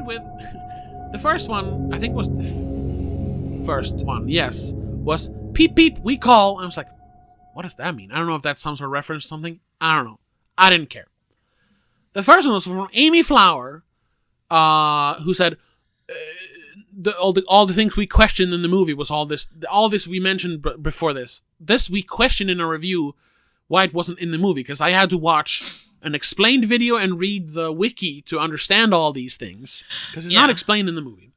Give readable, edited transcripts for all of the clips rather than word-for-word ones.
with the first one. I think was the first one. Yes, was peep peep. We call. And I was like, what does that mean? I don't know if that's some sort of reference to something. I don't know. I didn't care. The first one was from Amy Flower, who said all the things we questioned in the movie was all this we mentioned before this. This we questioned in a review why it wasn't in the movie, because I had to watch an explained video and read the wiki to understand all these things, because it's not explained in the movie.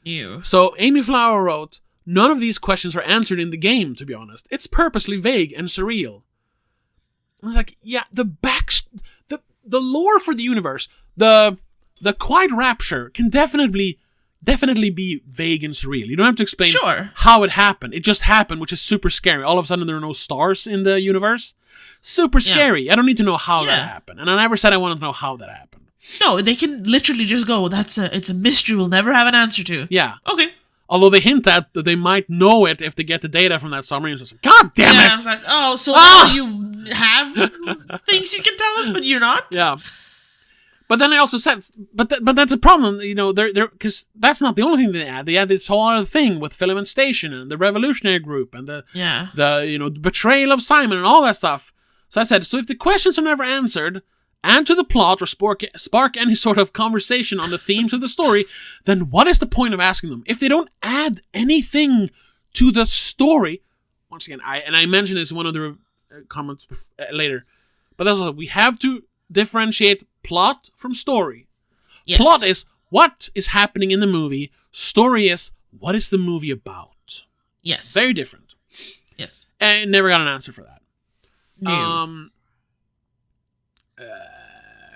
Ew. So Amy Flower wrote, none of these questions are answered in the game, to be honest. It's purposely vague and surreal. I was like, yeah, the lore for the universe, the quiet rapture can definitely be vague and surreal. You don't have to explain how it happened. It just happened, which is super scary. All of a sudden there are no stars in the universe. Super scary. I don't need to know how that happened. And I never said I wanted to know how that happened. No, they can literally just go, it's a mystery we'll never have an answer to. Yeah. Okay. Although they hint at that they might know it if they get the data from that summary. And it's like, God damn it! It's like, now you have things you can tell us, but you're not? Yeah. But then I also said, but that's a problem, because that's not the only thing they add. They add this whole other thing with Filament Station and the Revolutionary Group and the betrayal of Simon and all that stuff. So I said, so if the questions are never answered, add to the plot or spark any sort of conversation on the themes of the story, then what is the point of asking them? If they don't add anything to the story, once again, I mentioned this in one of the comments later, but that's also, we have to differentiate plot from story. Yes. Plot is what is happening in the movie. Story is what is the movie about. Yes. Very different. Yes. And never got an answer for that. No.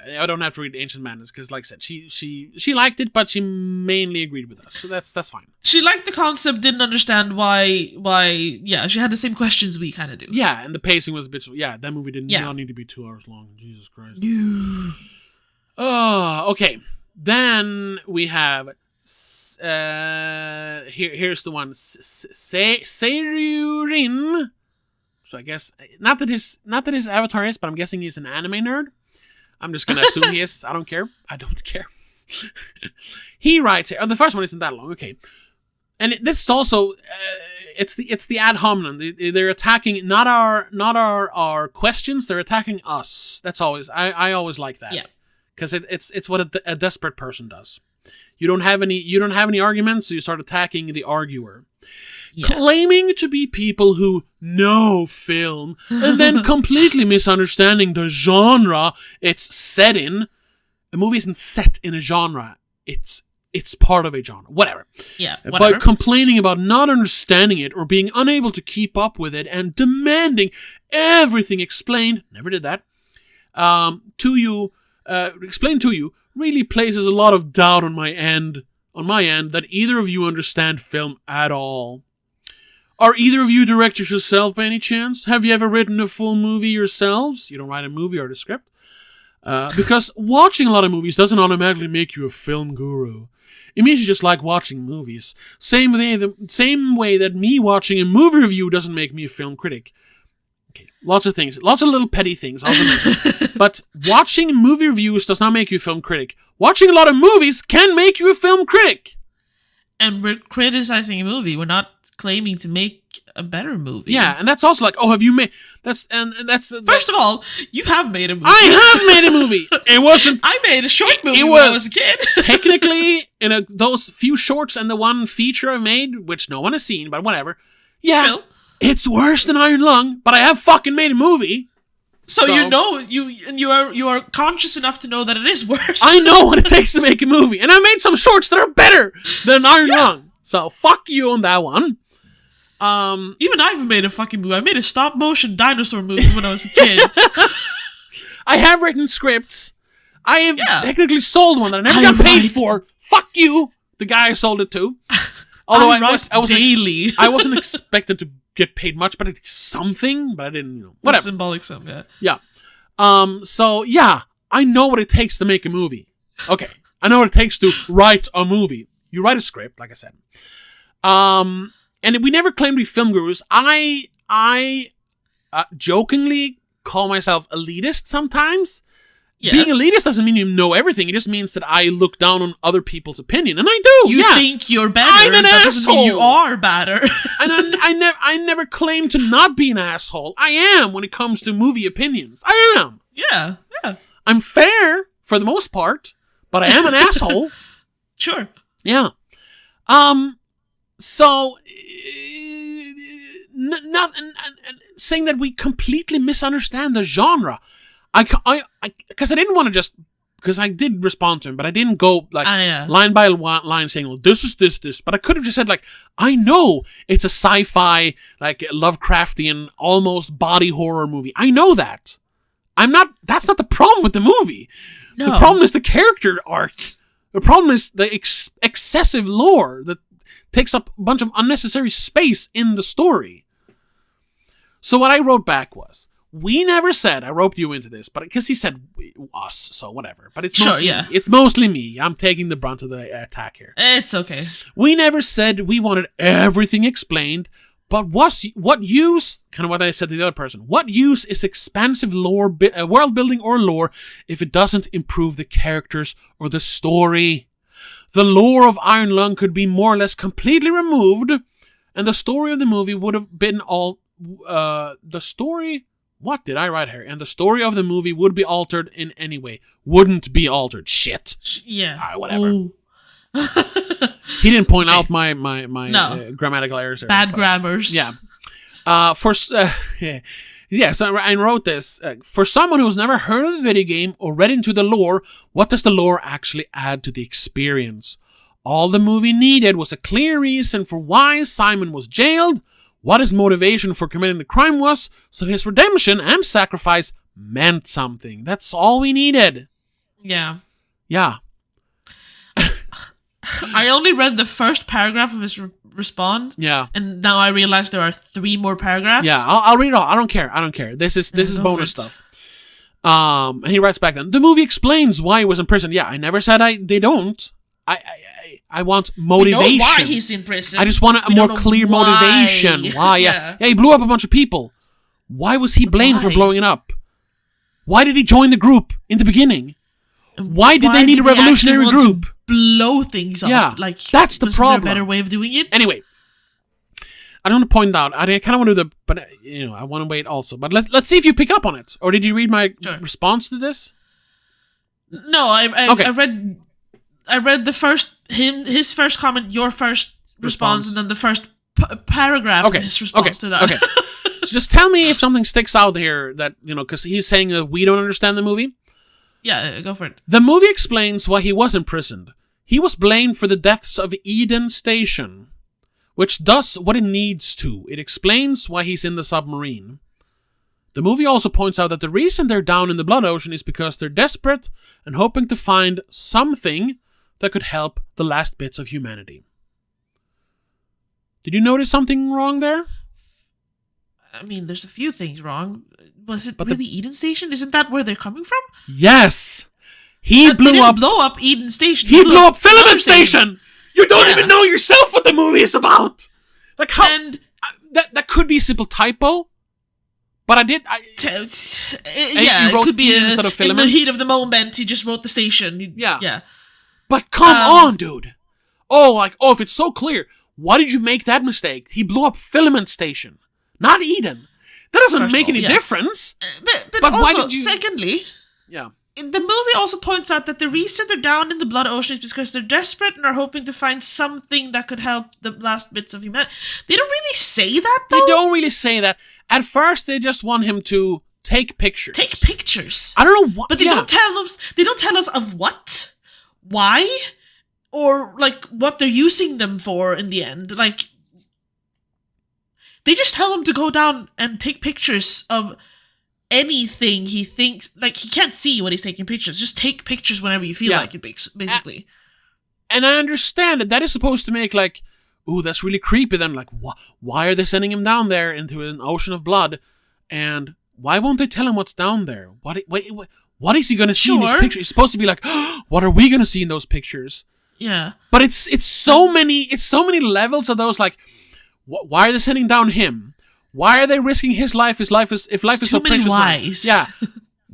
I don't have to read Ancient Madness because, like I said, she liked it, but she mainly agreed with us, so that's fine. She liked the concept, didn't understand why. Yeah, she had the same questions we kind of do. Yeah, and the pacing was a bit. Yeah, that movie did not need to be 2 hours long. Jesus Christ. No. Oh, okay. Then we have. Here's the one. Seiryurin. So I guess not that his avatar is, but I'm guessing he's an anime nerd. I'm just gonna assume he is. I don't care. He writes here. Oh, the first one isn't that long. Okay, and this is also it's the ad hominem. They're attacking not our questions. They're attacking us. That's always I always like that. Yeah, because it's what a desperate person does. You don't have any arguments, so you start attacking the arguer. Yeah. Claiming to be people who know film and then completely misunderstanding the genre it's set in. A movie isn't set in a genre. It's part of a genre. Whatever. Yeah, whatever. By complaining about not understanding it or being unable to keep up with it and demanding everything explained, never did that, explained to you, really places a lot of doubt on my end that either of you understand film at all. Are either of you directors yourself by any chance? Have you ever written a full movie yourselves? You don't write a movie or a script. Because watching a lot of movies doesn't automatically make you a film guru. It means you just like watching movies. Same way that me watching a movie review doesn't make me a film critic. Okay, lots of things. Lots of little petty things. But watching movie reviews does not make you a film critic. Watching a lot of movies can make you a film critic. And we're criticizing a movie. We're not claiming to make a better movie. Yeah, and that's also like, oh, have you made... First of all, you have made a movie. I have made a movie. It wasn't... I made a short movie when I was a kid. Technically, in those few shorts and the one feature I made, which no one has seen, but whatever. Yeah, it's worse than Iron Lung, but I have fucking made a movie. So you know, you are conscious enough to know that it is worse. I know what it takes to make a movie, and I made some shorts that are better than Iron Lung. So fuck you on that one. Even I've made a fucking movie. I made a stop motion dinosaur movie when I was a kid. I have written scripts. I have technically sold one that I never got paid for. Fuck you, the guy I sold it to. Although I was daily. I wasn't expected to get paid much, but it's something. But I didn't, whatever. Symbolic sum, yeah. Yeah. So yeah, I know what it takes to make a movie. Okay, I know what it takes to write a movie. You write a script, like I said. And we never claimed to be film gurus. I jokingly call myself elitist sometimes. Yes. Being elitist doesn't mean you know everything. It just means that I look down on other people's opinion, and I do. You think you're better. I'm an that doesn't mean you asshole. are better. And I never claim to not be an asshole. I am when it comes to movie opinions. I am. Yeah. I'm fair for the most part, but I am an asshole. Sure. Yeah. So, saying that we completely misunderstand the genre. Because I didn't want to just, because I did respond to him, but I didn't go like line by line saying, well, this is this. But I could have just said, like, I know it's a sci-fi, like Lovecraftian, almost body horror movie. I know that. That's not the problem with the movie. No. The problem is the character arc. The problem is the excessive lore that takes up a bunch of unnecessary space in the story. So what I wrote back was, we never said, I roped you into this, but because he said us, so whatever. But it's mostly me. It's mostly me. I'm taking the brunt of the attack here. It's okay. We never said we wanted everything explained, but what use, kind of what I said to the other person, what use is expansive lore, world building or lore if it doesn't improve the characters or the story? The lore of Iron Lung could be more or less completely removed, and the story of the movie would have been all... What did I write here? And the story of the movie would be altered in any way. Wouldn't be altered. Shit. Yeah. Whatever. He didn't point out my grammatical errors. Bad grammars. Yeah. So I wrote this. For someone who's never heard of the video game or read into the lore, what does the lore actually add to the experience? All the movie needed was a clear reason for why Simon was jailed, what his motivation for committing the crime was, so his redemption and sacrifice meant something. That's all we needed. Yeah. Yeah. I only read the first paragraph of his response. Yeah. And now I realize there are 3 more paragraphs. Yeah, I'll read it all. I don't care. This is bonus stuff. And he writes back then, the movie explains why he was in prison. Yeah, I never said they don't. I want motivation. We know why he's in prison. I just want a more clear motivation. Why? Yeah, he blew up a bunch of people. Why was he blamed for blowing it up? Why did he join the group in the beginning? Why did they need a revolutionary group? Blow things up. Yeah, like, that's the problem. Is there a better way of doing it? Anyway, I don't want to point out. I kind of want to do but I want to wait also. But let's see if you pick up on it. Or did you read my response to this? No, I read the first his first comment, your first response, and then the first paragraph of his response to that. Okay. So just tell me if something sticks out here that, because he's saying that we don't understand the movie. Yeah, go for it. The movie explains why he was imprisoned. He was blamed for the deaths of Eden Station, which does what it needs to. It explains why he's in the submarine. The movie also points out that the reason they're down in the blood ocean is because they're desperate and hoping to find something that could help the last bits of humanity. Did you notice something wrong there? I mean, there's a few things wrong. Was it really Eden Station? Isn't that where they're coming from? Yes! He blew up Eden Station. He blew up Filament Station! You don't even know yourself what the movie is about! Like, how... And... that could be a simple typo, but I did... it could be instead of Filament. In the heat of the moment, he just wrote the station. Yeah. But come on, dude! If it's so clear, why did you make that mistake? He blew up Filament Station, not Eden. That doesn't make any difference. But also, why did you... secondly, the movie also points out that the reason they're down in the blood ocean is because they're desperate and are hoping to find something that could help the last bits of humanity. They don't really say that, though. They don't really say that. At first, they just want him to take pictures. Take pictures. I don't know what. But they don't tell us. They don't tell us of what, why, or like what they're using them for in the end. Like. They just tell him to go down and take pictures of anything he thinks... Like, he can't see when he's taking pictures. Just take pictures whenever you feel like it, basically. And I understand that is supposed to make, like... Ooh, that's really creepy. Then, like, why are they sending him down there into an ocean of blood? And why won't they tell him what's down there? What is he going to see in these pictures? He's supposed to be like, what are we going to see in those pictures? Yeah. But it's so many levels of those, like... Why are they sending down him? Why are they risking his life? If life is so precious. Too many whys. Yeah.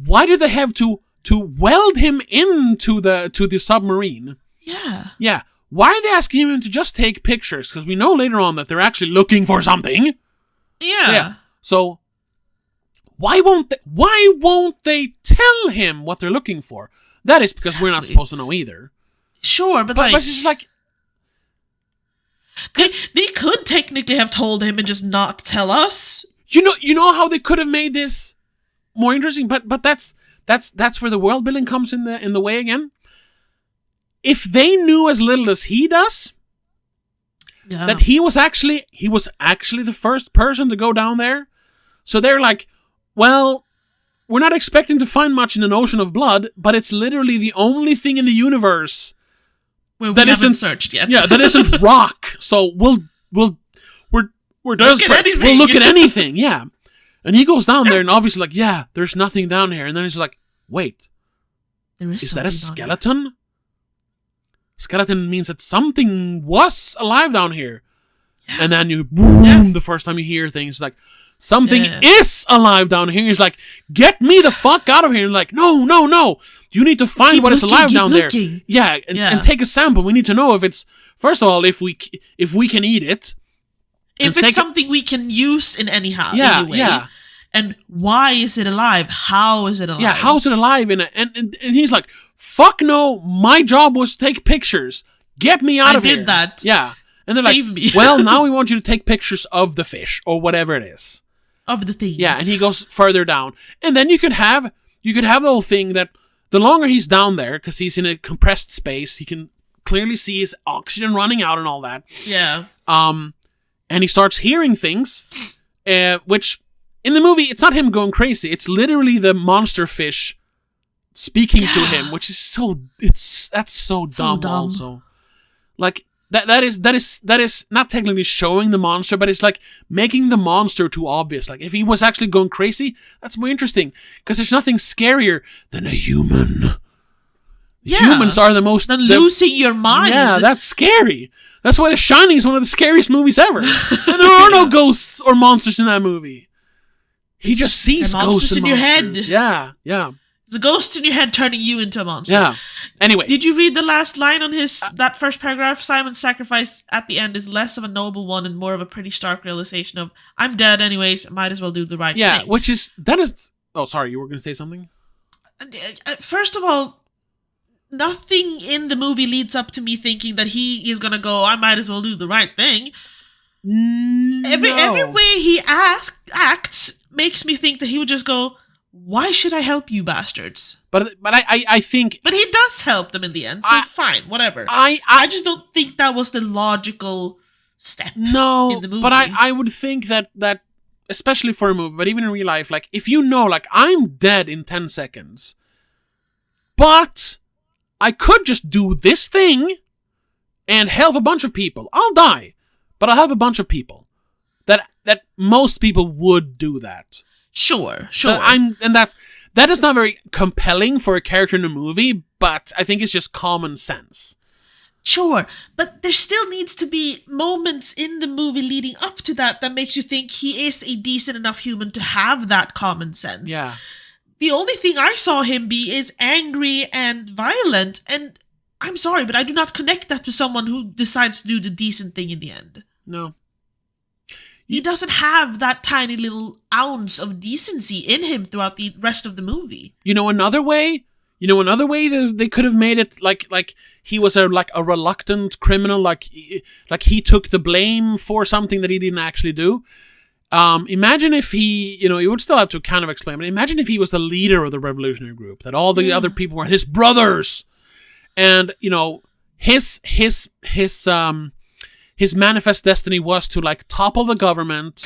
Why do they have to to weld him into the submarine. Yeah. Yeah. Why are they asking him to just take pictures? Because we know later on that they're actually looking for something. Yeah. So why won't they tell him what they're looking for? That is because we're not supposed to know either. Sure, but it's just like they could technically have told him and just not tell us. You know how they could have made this more interesting, but that's where the world building comes in the way again. If they knew as little as he does, that he was actually the first person to go down there, so they're like, well, we're not expecting to find much in an ocean of blood, but it's literally the only thing in the universe that isn't searched yet. Yeah, that isn't rock. So we're desperate. We'll look at anything. Yeah, and he goes down there and obviously like, yeah, there's nothing down here, and then he's like, wait, is that a skeleton? Skeleton means that something was alive down here. Yeah. And then boom, the first time you hear things like, something is alive down here. He's like, get me the fuck out of here. And like, no. You need to find what is alive down there. Yeah, and take a sample. We need to know if it's, first of all, if we can eat it. If it's something we can use in any way. Yeah. And why is it alive? How is it alive? Yeah, how is it alive? And he's like, fuck no, my job was to take pictures. Get me out of here. I did that. Yeah. And they're Save me. Well, now we want you to take pictures of the fish or whatever it is. Of the thing. Yeah, and he goes further down. And then you could have the whole thing that the longer he's down there, because he's in a compressed space, he can clearly see his oxygen running out and all that. Yeah. And he starts hearing things, which in the movie, it's not him going crazy. It's literally the monster fish speaking to him, which is that's so dumb also. Like, that is not technically showing the monster, but it's like making the monster too obvious. Like, if he was actually going crazy, that's more interesting, because there's nothing scarier than a human. Humans are the most... losing your mind. Yeah, that's scary. That's why The Shining is one of the scariest movies ever. And there are no ghosts or monsters in that movie. He just sees ghosts in your head. Yeah. The ghost in your head turning you into a monster. Yeah. Anyway. Did you read the last line on that first paragraph? Simon's sacrifice at the end is less of a noble one and more of a pretty stark realization of, I'm dead anyways, might as well do the right thing. Yeah, oh, sorry, you were going to say something? First of all, nothing in the movie leads up to me thinking that he is going to go, I might as well do the right thing. No. Every way he acts makes me think that he would just go, why should I help you bastards? But I think... But he does help them in the end, so fine, whatever. I just don't think that was the logical step in the movie. But I would think that, especially for a movie, but even in real life, like, if you know, like, I'm dead in 10 seconds, but I could just do this thing and help a bunch of people. I'll die, but I'll help a bunch of people. That most people would do that. Sure. So that is not very compelling for a character in a movie, but I think it's just common sense. Sure, but there still needs to be moments in the movie leading up to that makes you think he is a decent enough human to have that common sense. Yeah. The only thing I saw him be is angry and violent, and I'm sorry, but I do not connect that to someone who decides to do the decent thing in the end. No. He doesn't have that tiny little ounce of decency in him throughout the rest of the movie. Another way that they could have made it like he was a reluctant criminal, like he took the blame for something that he didn't actually do. Imagine if he, you would still have to kind of explain, but imagine if he was the leader of the revolutionary group, that all the other people were his brothers, and his manifest destiny was to like topple the government,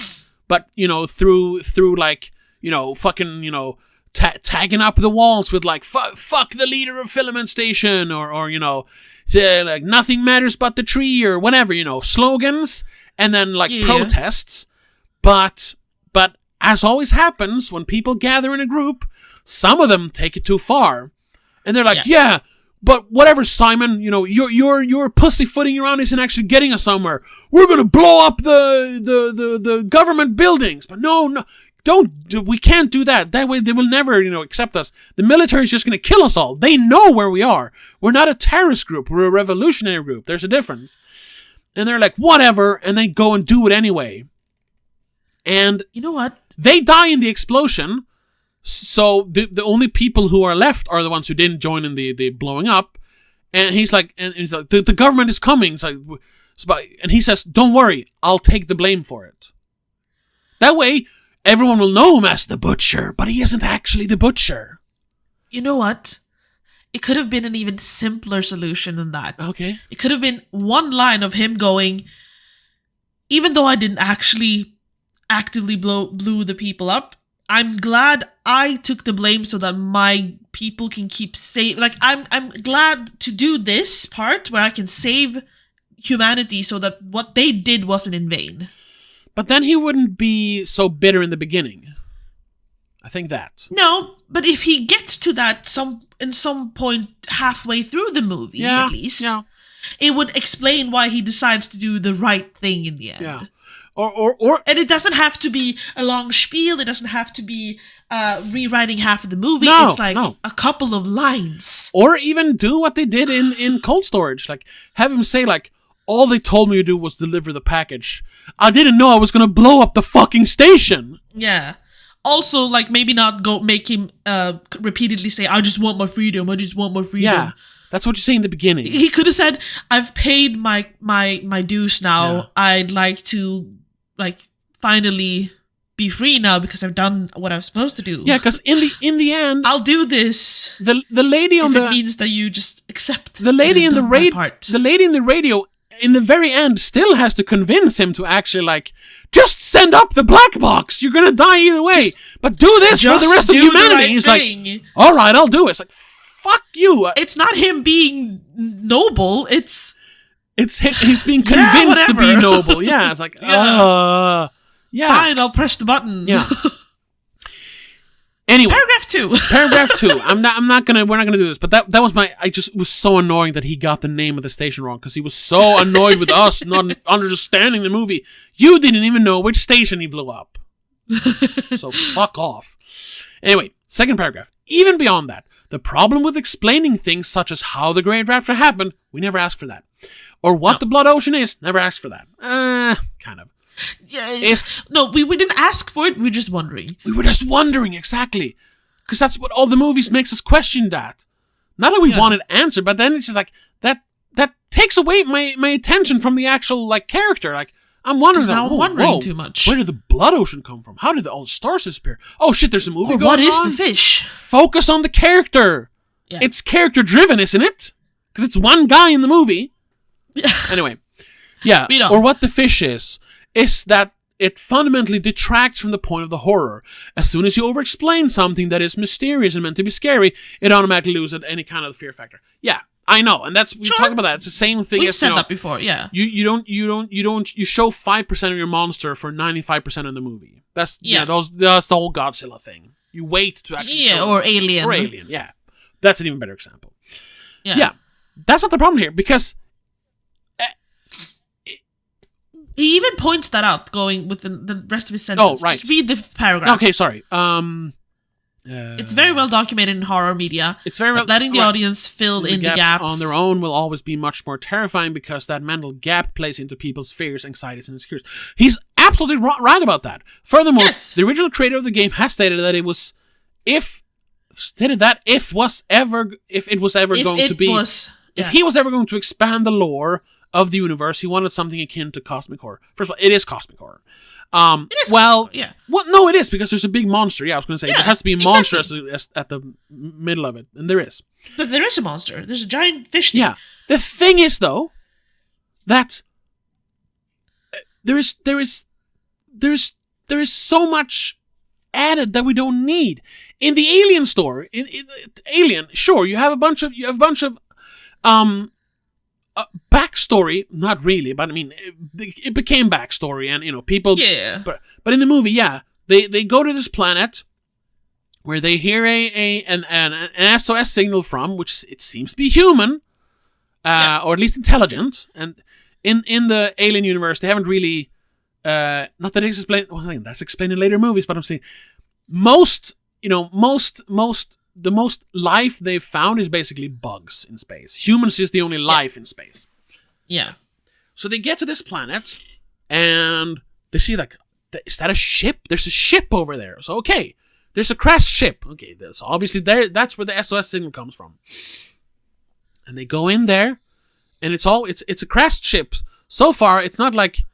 but through fucking tagging up the walls with like fuck the leader of Filament Station, or say like nothing matters but the tree, or whatever, slogans, and then like protests. But as always happens when people gather in a group, some of them take it too far, and they're like, yeah. But whatever, Simon, your pussyfooting around isn't actually getting us somewhere. We're gonna blow up the government buildings. But no, we can't do that. That way they will never, accept us. The military is just going to kill us all. They know where we are. We're not a terrorist group. We're a revolutionary group. There's a difference. And they're like, whatever, and they go and do it anyway. And you know what? They die in the explosion. So the only people who are left are the ones who didn't join in the blowing up. And he's like, the government is coming. It's like, and he says, don't worry, I'll take the blame for it. That way, everyone will know him as the Butcher, but he isn't actually the Butcher. You know what? It could have been an even simpler solution than that. Okay. It could have been one line of him going, even though I didn't actually actively blew the people up, I'm glad I took the blame so that my people can keep safe. Like, I'm glad to do this part where I can save humanity so that what they did wasn't in vain. But then he wouldn't be so bitter in the beginning. I think that. No, but if he gets to that in some point halfway through the movie, at least, it would explain why he decides to do the right thing in the end. Yeah. Or and it doesn't have to be a long spiel. It doesn't have to be rewriting half of the movie. No, it's like a couple of lines. Or even do what they did in Cold Storage. Like, have him say, like, all they told me to do was deliver the package. I didn't know I was going to blow up the fucking station. Yeah. Also, like, maybe not make him repeatedly say, I just want my freedom. I just want my freedom. Yeah. That's what you say in the beginning. He could have said, I've paid my dues now. Yeah. I'd like to, like, finally be free now because I've done what I was supposed to do. Yeah, because in the end, I'll do this. The lady on it means that you just accept. The lady in the radio. The lady in the radio, in the very end, still has to convince him to actually, like, just send up the black box. You're gonna die either way. But do this for the rest of humanity. He's like, all right, I'll do it. It's like, fuck you. It's not him being noble. It's he's being convinced to be noble. Yeah, it's like, yeah. Fine, I'll press the button. Yeah. Anyway, Paragraph 2. We're not gonna do this. But that was it was so annoying that he got the name of the station wrong because he was so annoyed with us not understanding the movie. You didn't even know which station he blew up. So fuck off. Anyway, second paragraph. Even beyond that, the problem with explaining things such as how the Great Rapture happened, we never asked for that. Or what the Blood Ocean is, never asked for that. Kind of. Yeah, no, we didn't ask for it, we were just wondering. We were just wondering, exactly. Because that's what all the movies makes us question that. Not that we wanted answer, but then it's just like, that takes away my attention from the actual, like, character. Like, I'm wondering too much. Where did the Blood Ocean come from? How did all the stars disappear? Oh shit, there's a movie going on. What is the fish? Focus on the character. Yeah. It's character driven, isn't it? Because it's one guy in the movie. Anyway. Yeah. Or what the fish is that it fundamentally detracts from the point of the horror. As soon as you over-explain something that is mysterious and meant to be scary, it automatically loses any kind of fear factor. Yeah. I know, and we talked about that. It's the same thing. We've said that before, yeah. You show 5% of your monster for 95% of the movie. That's the whole Godzilla thing. You wait to actually show or Alien. Or Alien, yeah. That's an even better example. Yeah. That's not the problem here, because he even points that out, going with the rest of his sentence. Oh, right. Just read the paragraph. Okay, sorry. It's very well documented in horror media. It's very well, letting the audience fill in the gaps on their own will always be much more terrifying because that mental gap plays into people's fears, anxieties, and insecurities. He's absolutely right about that. Furthermore, the original creator of the game has stated that it was if he was ever going to expand the lore of the universe, he wanted something akin to cosmic horror. First of all, it is cosmic horror. Well, no, it is, because there's a big monster. Yeah, I was going to say, there has to be a monster at the middle of it, and there is. But there is a monster. There's a giant fish thing. Yeah. The thing is, though, that there is so much added that we don't need. In the Alien story, in Alien, sure, you have a bunch of backstory, not really, but I mean, it became backstory, and people. Yeah. But in the movie, they go to this planet where they hear an SOS signal from, which it seems to be human, or at least intelligent. And in the Alien universe, they haven't really not that it's explained. Well, that's explained in later movies, but I'm saying most life they've found is basically bugs in space. Humans is the only life in space. Yeah. So they get to this planet, and they see like, is that a ship? There's a ship over there. So okay, there's a crashed ship. Okay, so obviously that's where the SOS signal comes from. And they go in there, and it's a crashed ship. So far, it's not like,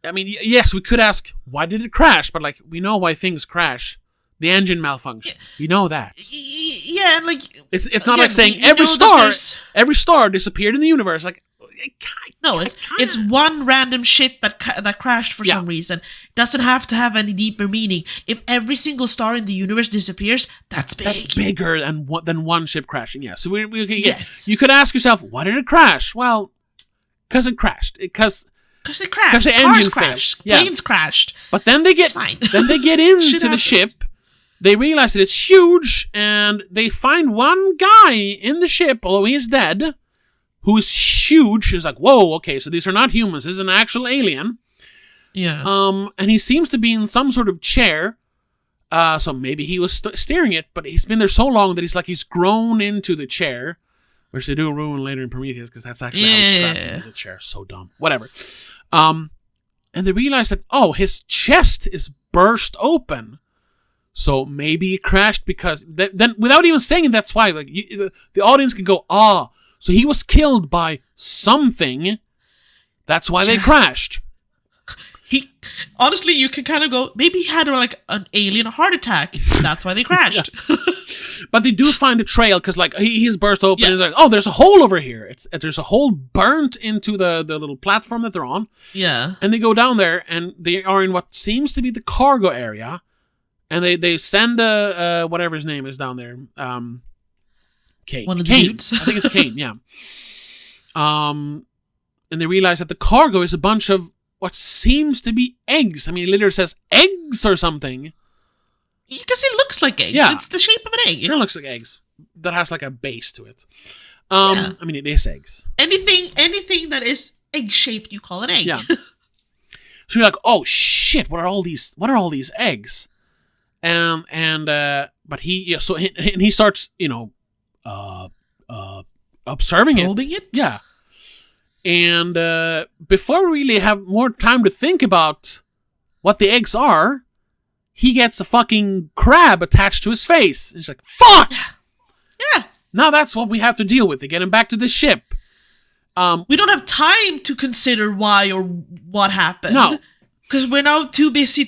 I mean, yes, we could ask, why did it crash? But like, we know why things crash. The engine malfunction. You know that. Yeah, and like, it's not like saying every star disappeared in the universe. Like, it's one random ship that crashed for some reason. Doesn't have to have any deeper meaning. If every single star in the universe disappears, that's big. That's bigger than one ship crashing. Yeah. So yes, you could ask yourself, why did it crash? Well, because it crashed. Because it crashed. Because the engine crashed. Planes crashed. But then they get into the ship. They realize that it's huge, and they find one guy in the ship, although he's dead, who is huge. He's like, whoa, okay, so these are not humans. This is an actual alien. Yeah. And he seems to be in some sort of chair. So maybe he was steering it, but he's been there so long that he's grown into the chair, which they do ruin later in Prometheus, because that's actually how he's strapped into the chair. So dumb. Whatever. And they realize that, his chest is burst open. So maybe he crashed because then, without even saying it, that's why. Like the audience can go, so he was killed by something. That's why they crashed. Honestly, you can kind of go, maybe he had like an alien heart attack. That's why they crashed. But they do find a trail because like he's burst open. And they're like, there's a hole over here. There's a hole burnt into the little platform that they're on. Yeah. And they go down there, and they are in what seems to be the cargo area. And they send whatever his name is down there. Kane. One of the dudes. I think it's Kane, yeah. And they realize that the cargo is a bunch of what seems to be eggs. I mean, it literally says eggs or something. Because it looks like eggs. Yeah. It's the shape of an egg. It looks like eggs. That has like a base to it. I mean, it is eggs. Anything that is egg-shaped, you call an egg. Yeah. So you're like, oh shit, what are all these eggs? But he starts, observing it. Probing it? Yeah. And before we really have more time to think about what the eggs are, he gets a fucking crab attached to his face. And he's like, fuck! Yeah. Now that's what we have to deal with to get him back to the ship. We don't have time to consider why or what happened. No. Because we're now too busy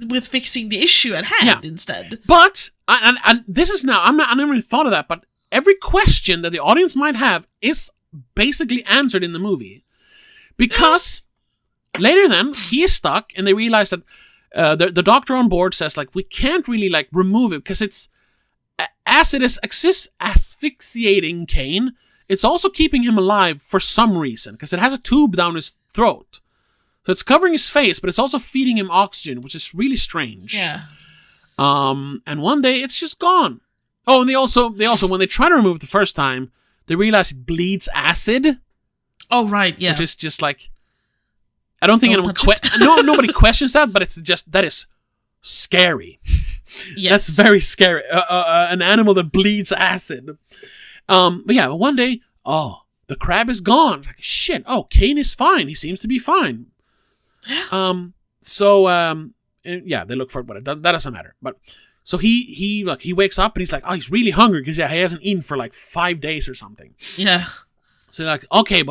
with fixing the issue at hand instead. But, and this is now, I never even thought of that, but every question that the audience might have is basically answered in the movie. Because later then, he is stuck, and they realize that the doctor on board says, like, we can't really, like, remove it, because it's, as it is asphyxiating Kane, it's also keeping him alive for some reason, because it has a tube down his throat. So it's covering his face, but it's also feeding him oxygen, which is really strange. Yeah. And one day it's just gone. Oh, and they also when they try to remove it the first time, they realize it bleeds acid. Oh right, yeah. Which is just like, I don't think nobody questions that, but it's just that is scary. Yes. That's very scary. An animal that bleeds acid. But yeah, one day, the crab is gone. Like, shit. Oh, Kane is fine. He seems to be fine. Yeah, they look for it, but that doesn't matter. But so he wakes up and he's like, he's really hungry because he hasn't eaten for like 5 days or something. Yeah. So like, okay,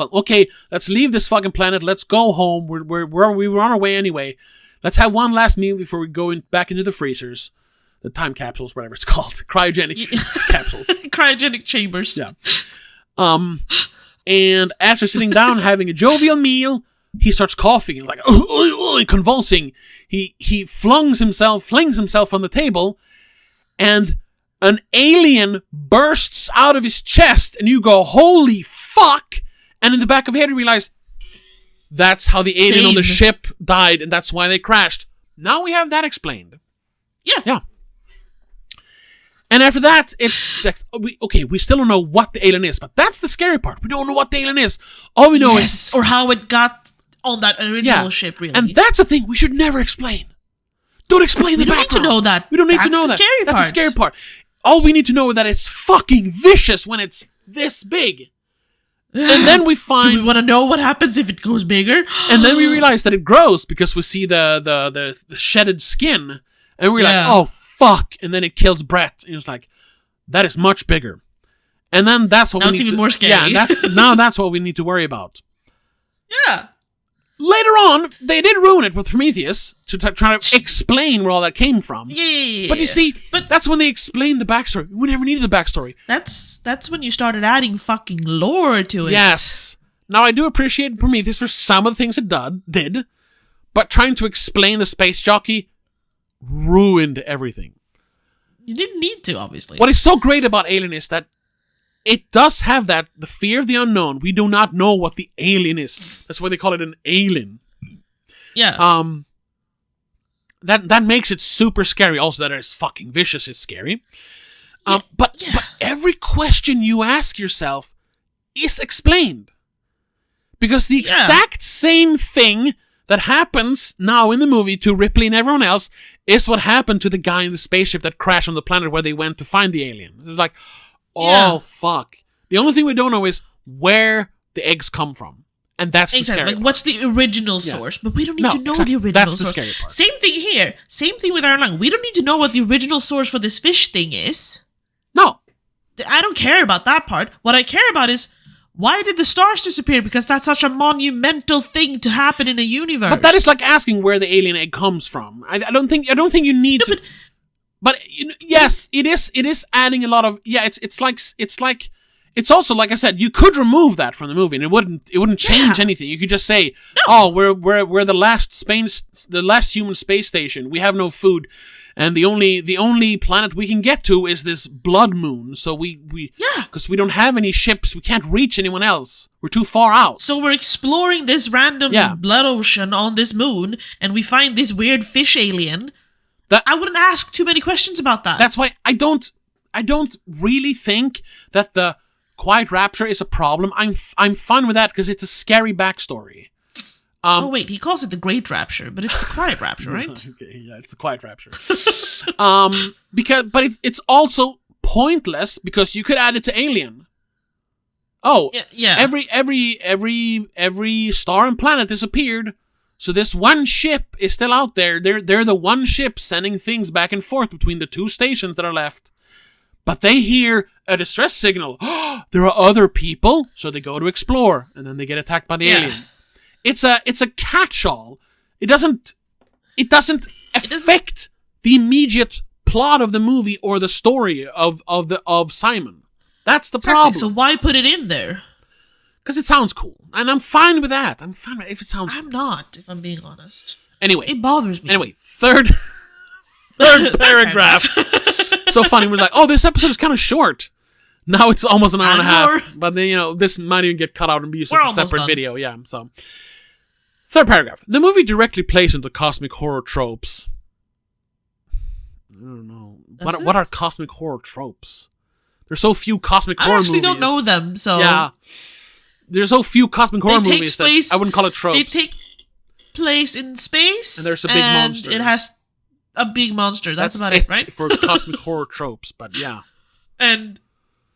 let's leave this fucking planet. Let's go home. We were on our way anyway. Let's have one last meal before we go back into the freezers, the time capsules, whatever it's called, cryogenic capsules, cryogenic chambers. Yeah. And after sitting down having a jovial meal, he starts coughing and like convulsing. He flings himself on the table, and an alien bursts out of his chest, and you go, holy fuck! And in the back of your head you realize that's how the alien on the ship died, and that's why they crashed. Now we have that explained. Yeah. And after that, it's like, we still don't know what the alien is, but that's the scary part. We don't know what the alien is. All we know is... Or how it got on that original ship, really. And that's the thing we should never explain. Don't explain the background. We don't need to know that. We don't need to know that. That's the scary part. All we need to know is that it's fucking vicious when it's this big. And then we find... Do we want to know what happens if it goes bigger? And then we realize that it grows because we see the shedded skin. And we're like, oh, fuck. And then it kills Brett. And it's like, that is much bigger. And then that's what now we need to... Now it's even more scary. Yeah, that's what we need to worry about. Yeah. Later on, they did ruin it with Prometheus to try to explain where all that came from. Yeah. But you see, that's when they explained the backstory. We never needed the backstory. That's when you started adding fucking lore to it. Yes. Now, I do appreciate Prometheus for some of the things it did, but trying to explain the space jockey ruined everything. You didn't need to, obviously. What is so great about Alien is that it does have the fear of the unknown. We do not know what the alien is. That's why they call it an alien. Yeah. That makes it super scary. Also, that it's fucking vicious is scary. But every question you ask yourself is explained. Because the exact same thing that happens now in the movie to Ripley and everyone else is what happened to the guy in the spaceship that crashed on the planet where they went to find the alien. It's like... Oh, fuck. The only thing we don't know is where the eggs come from. And that's the scary part. Like, what's the original source? But we don't need to know the original source. That's the scary part. Same thing here. Same thing with Iron Lung. We don't need to know what the original source for this fish thing is. No. I don't care about that part. What I care about is, why did the stars disappear? Because that's such a monumental thing to happen in a universe. But that is like asking where the alien egg comes from. I don't think you need to... But yes, it is adding a lot of it's also like I said, you could remove that from the movie and it wouldn't change anything. You could just say, we're the last human space station. We have no food, and the only planet we can get to is this blood moon. So because we don't have any ships, we can't reach anyone else. We're too far out. So we're exploring this random blood ocean on this moon, and we find this weird fish alien. I wouldn't ask too many questions about that. That's why I don't really think that the Quiet Rapture is a problem. I'm fine with that because it's a scary backstory. Wait, he calls it the Great Rapture, but it's the Quiet Rapture, right? Okay, yeah, it's the Quiet Rapture. But it's also pointless because you could add it to Alien. Oh, yeah. Every star and planet disappeared. So this one ship is still out there. They're the one ship sending things back and forth between the two stations that are left. But they hear a distress signal. There are other people, so they go to explore, and then they get attacked by the alien. It's a catch-all. It doesn't affect the immediate plot of the movie or the story of Simon. That's the problem. So why put it in there? Because it sounds cool. And I'm fine with that. I'm fine with it if it sounds cool. I'm not, if I'm being honest. Anyway. It bothers me. Anyway, third paragraph. So funny. We're like, this episode is kind of short. Now it's almost an hour and a half. But then, this might even get cut out and be used as a separate video. Yeah, so. Third paragraph. The movie directly plays into cosmic horror tropes. I don't know. What are cosmic horror tropes? There's so few cosmic horror movies. I actually don't know them, so... Yeah. There's so few cosmic horror movies that I wouldn't call it tropes. They take place in space, and there's a big monster. It has a big monster. That's about it, right? For cosmic horror tropes, but yeah. And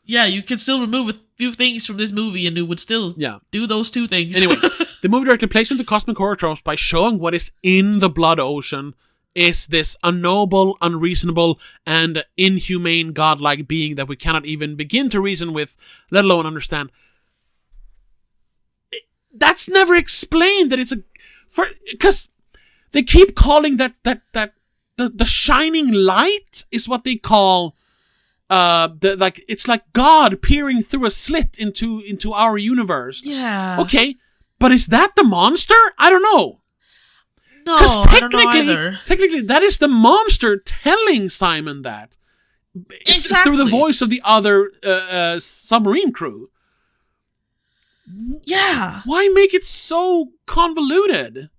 you can still remove a few things from this movie, and it would still do those two things. Anyway, the movie directly plays into cosmic horror tropes by showing what is in the blood ocean is this unknowable, unreasonable, and inhumane godlike being that we cannot even begin to reason with, let alone understand. That's never explained. That it's because they keep calling that the shining light is what they call it's like God peering through a slit into our universe. Yeah. Okay, but is that the monster? I don't know. No, I don't know either. Technically, that is the monster telling Simon that through the voice of the other submarine crew. Yeah. Why make it so convoluted?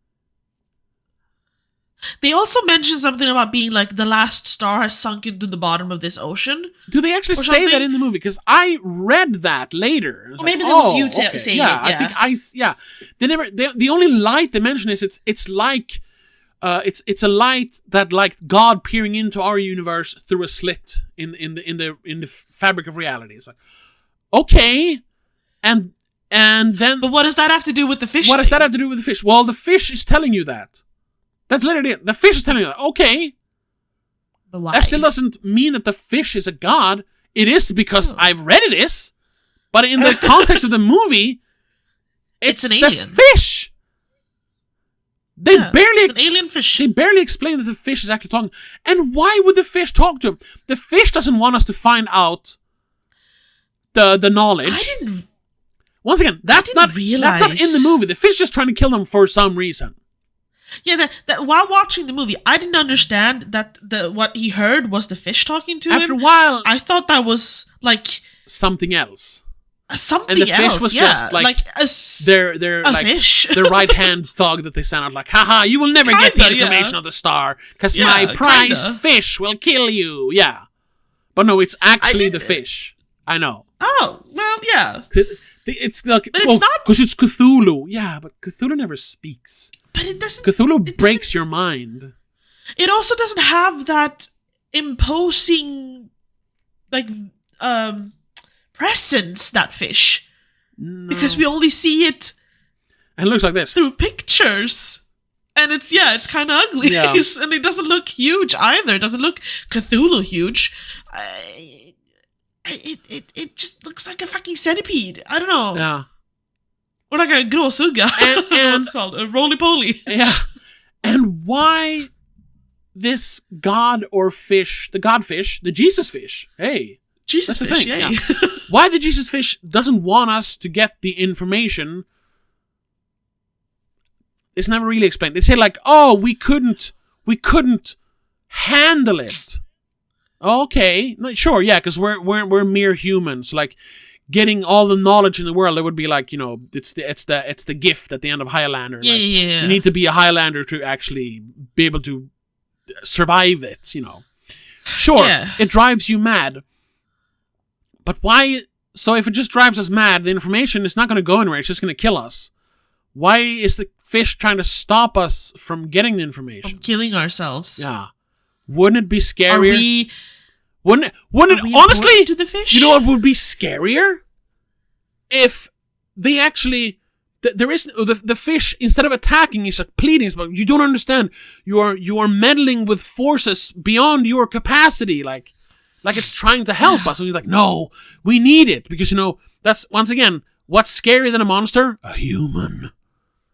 They also mention something about being like the last star has sunk into the bottom of this ocean. Do they actually say that in the movie? Because I read that later. Or maybe that was you saying it. Yeah, I think They never. The only light they mention is it's like, it's a light that like God peering into our universe through a slit in the fabric of reality. It's like, okay, and then. But what does that have to do with the fish? What does that have to do with the fish? Well, the fish is telling you that. That's literally it. The fish is telling you that. Okay. But why? That still doesn't mean that the fish is a god. It is because I've read it is. But in the context of the movie, it's an alien. A fish. It's an alien fish. They barely explain that the fish is actually talking. And why would the fish talk to him? The fish doesn't want us to find out the knowledge. Once again, that's not in the movie. The fish is just trying to kill them for some reason. Yeah, that while watching the movie, I didn't understand that what he heard was the fish talking to him. After a while, I thought that was like something else. Something else. And the fish was just like their like fish. their right hand thug that they sent out like, haha, you will never get the information of the star because my prized fish will kill you. Yeah, but no, it's actually the fish. I know. Oh well, yeah. It's like, but it's not because it's Cthulhu. Yeah, but Cthulhu never speaks. But it doesn't. Cthulhu breaks your mind. It also doesn't have that imposing, like, presence. That fish, because we only see it. And it looks like this through pictures, and it's kind of ugly, and it doesn't look huge either. It doesn't look Cthulhu huge. It just looks like a fucking centipede. I don't know. Yeah. Or like a gråsugga. And what's it called? A roly-poly. Yeah. And why this god or fish, the god fish, the Jesus fish, hey. Jesus that's fish, the thing. Yeah. Why the Jesus fish doesn't want us to get the information, it's never really explained. They say like, oh, we couldn't handle it. Okay, sure, yeah, because we're mere humans. Like, getting all the knowledge in the world, it would be like, it's the gift at the end of Highlander. Yeah, like, yeah. You need to be a Highlander to actually be able to survive it. Sure, It drives you mad, but why? So if it just drives us mad, the information is not going to go anywhere. It's just going to kill us. Why is the fish trying to stop us from getting the information? From killing ourselves. Yeah. Wouldn't it be scarier? Wouldn't it honestly? To the fish? You know what would be scarier? If they actually there is the fish, instead of attacking, is like pleading, but you don't understand. You are meddling with forces beyond your capacity, like it's trying to help us. And you're like, no, we need it because that's once again what's scarier than a monster? A human.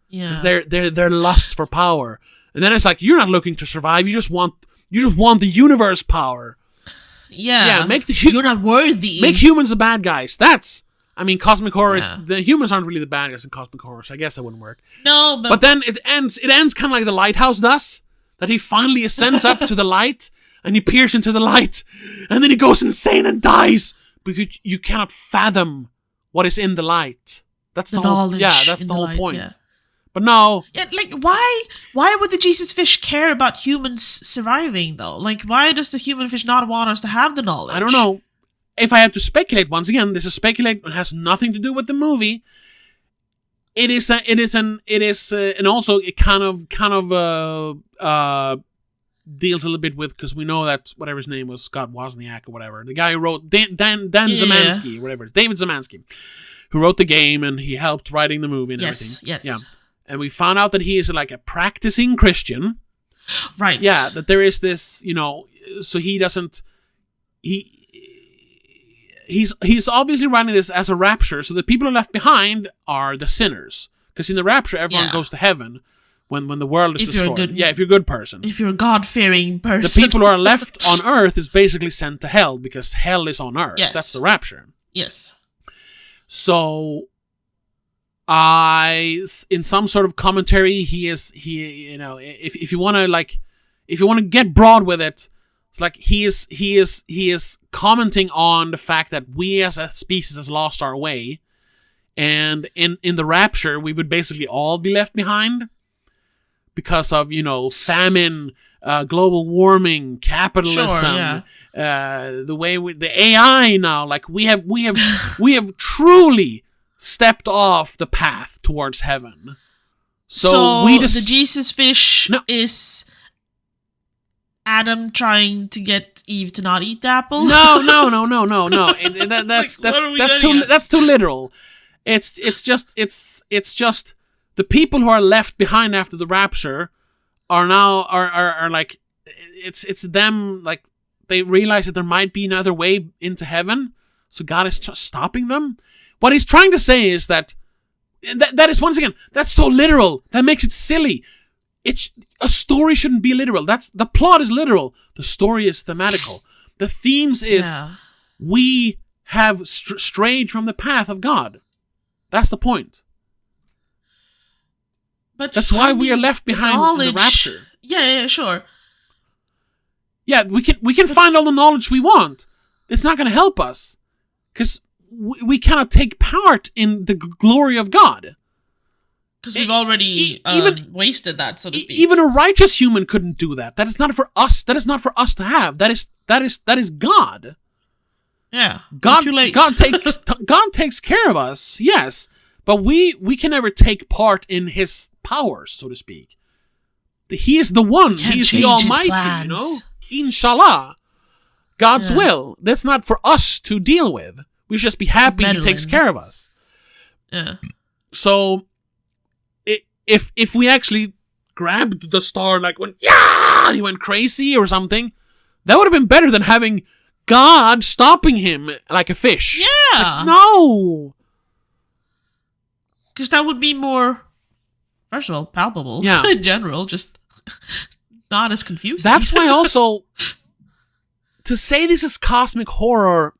Yeah. Because their lust for power, and then it's like you're not looking to survive. You just want the universe power. Yeah. You're not worthy. Make humans the bad guys. Cosmic horror is, the humans aren't really the bad guys in cosmic horror, so I guess that wouldn't work. No, but then it ends kind of like the lighthouse does, that he finally ascends up to the light, and he peers into the light, and then he goes insane and dies, because you cannot fathom what is in the light. That's the whole, that's the whole point. Yeah. But no. Yeah, like, why would the Jesus fish care about humans surviving, though? Like, why does the human fish not want us to have the knowledge? I don't know. If I have to speculate, once again, this is speculate, it has nothing to do with the movie. And also it kind of deals a little bit with, because we know that whatever his name was, Scott Wozniak or whatever, the guy who wrote Dan Zemansky, or whatever, David Zemansky, who wrote the game, and he helped writing the movie and everything. Yes. Yeah. And we found out that he is like a practicing Christian. Right. Yeah, that there is this, so he doesn't, he's obviously running this as a rapture, so the people who are left behind are the sinners. Because in the rapture, everyone goes to heaven when the world is destroyed. If you're a good person. If you're a God-fearing person. The people who are left on earth is basically sent to hell, because hell is on earth. Yes. That's the rapture. Yes. So in some sort of commentary, if you want to get broad with it, like he is commenting on the fact that we as a species has lost our way, and in the rapture we would basically all be left behind. because of, famine, global warming, capitalism, the way the AI now, like we have truly stepped off the path towards heaven. So the Jesus fish is Adam trying to get Eve to not eat the apple? No. That's too literal. It's just the people who are left behind after the rapture are now are like, it's them, like they realize that there might be another way into heaven, so God is stopping them. What he's trying to say is that is, once again, that's so literal. That makes it silly. A story shouldn't be literal. The plot is literal. The story is thematical. The themes is we have strayed from the path of God. That's the point. But that's why we are left behind in the rapture. Yeah, sure. Yeah, we can find all the knowledge we want. It's not going to help us, because we cannot take part in the glory of God. Because we've already wasted that, so to speak. Even a righteous human couldn't do that. That is not for us. That is not for us to have. That is God. Yeah. God takes care of us. Yes, but we can never take part in His powers, so to speak. He is the one. He is the Almighty. Inshallah, God's will. That's not for us to deal with. We should just be happy He takes care of us. Yeah. So, if we actually grabbed the star, like when he went crazy or something, that would have been better than having God stopping him like a fish. Yeah. Like, no. Because that would be more, first of all, palpable. Yeah. In general, just not as confusing. That's why also, to say this is cosmic horror,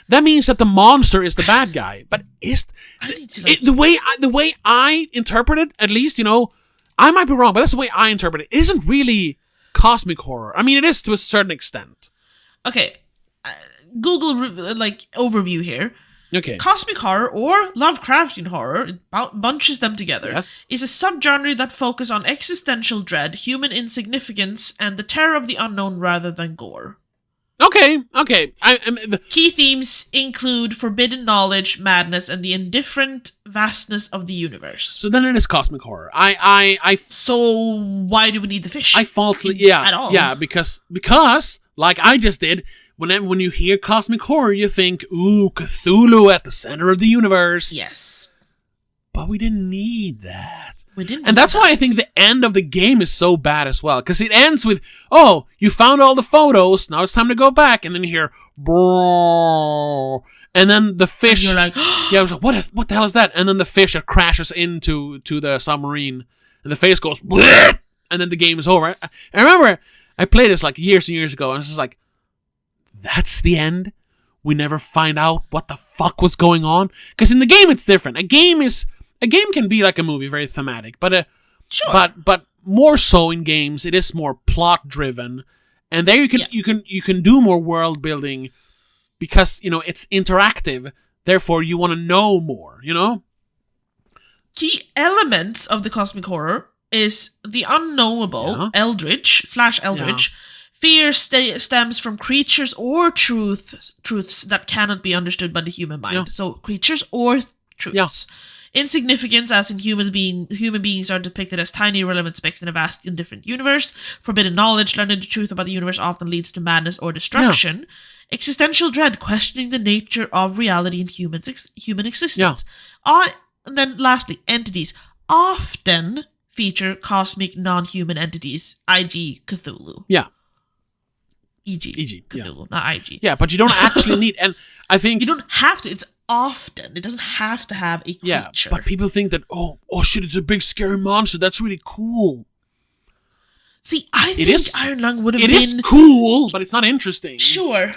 that means that the monster is the bad guy. But the way I interpret it, at least, I might be wrong, but that's the way I interpret it. It isn't really cosmic horror. I mean, it is to a certain extent. Okay, Google overview here. Okay. Cosmic horror or Lovecraftian horror, it bunches them together, is a subgenre that focuses on existential dread, human insignificance, and the terror of the unknown rather than gore. Okay. Key themes include forbidden knowledge, madness, and the indifferent vastness of the universe. So then it is cosmic horror. So why do we need the fish? I falsely, at all? Yeah, because like I just did, when you hear cosmic horror, you think, ooh, Cthulhu at the center of the universe. Yes. But we didn't need that. And that's why I think the end of the game is so bad as well. Because it ends with, oh, you found all the photos, now it's time to go back. And then you hear, brrrr. And then the fish... And you're like... yeah, I was like, what the hell is that? And then the fish that crashes into the submarine. And the face goes, bleh! And then the game is over. I remember I played this like years and years ago. And it's just like, that's the end? We never find out what the fuck was going on? Because in the game it's different. A game can be like a movie, very thematic, but sure. But more so in games, it is more plot driven, and there you can do more world building because it's interactive. Therefore, you want to know more. Key elements of the cosmic horror is the unknowable, eldritch. Yeah. Fear stems from creatures or truths that cannot be understood by the human mind. Yeah. So creatures or truths. Yeah. Insignificance, as in human beings are depicted as tiny irrelevant specks in a vast indifferent universe. Forbidden knowledge, learning the truth about the universe often leads to madness or destruction. Yeah. Existential dread, questioning the nature of reality and human existence. Yeah. And then lastly, entities often feature cosmic non-human entities, i.g. Cthulhu. Yeah. E.g. Cthulhu, not IG. Yeah, but you don't actually need, and I think... You don't have to, it's often. It doesn't have to have a creature. Yeah, but people think that, oh shit, it's a big scary monster, that's really cool. See, I think Iron Lung would have been... It is cool, but it's not interesting. Sure.